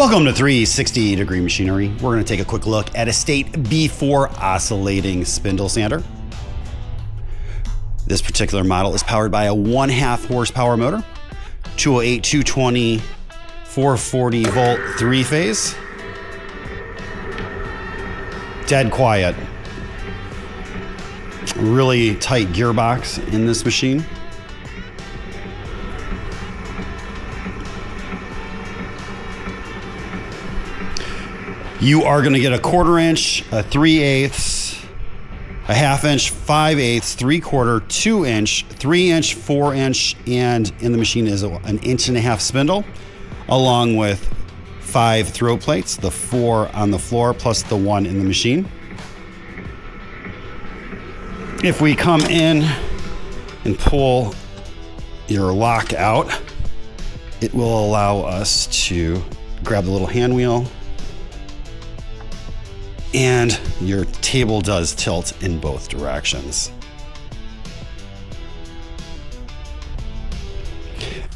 Welcome to 360 Degree Machinery. We're going to take a quick look at a State B4 oscillating spindle sander. This particular model is powered by a 1/2 horsepower motor, 208, 220, 440 volt 3-phase. Dead quiet. Really tight gearbox in this machine. You are going to get a 1/4 inch, a 3/8, a 1/2 inch, 5/8, 3/4, 2 inch, 3 inch, 4 inch, and in the machine is an 1.5 inch spindle, along with 5 throw plates, the 4 on the floor plus the 1 in the machine. If we come in and pull your lock out, it will allow us to grab the little hand wheel, and your table does tilt in both directions.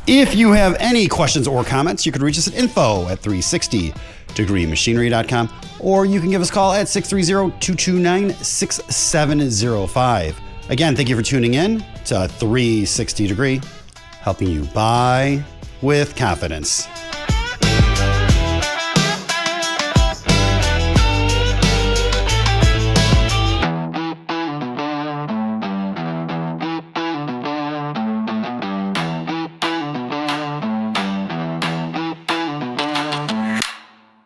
If you have any questions or comments, you can reach us at info@360degreemachinery.com, or you can give us a call at 630-229-6705. Again, thank you for tuning in to 360 Degree, helping you buy with confidence.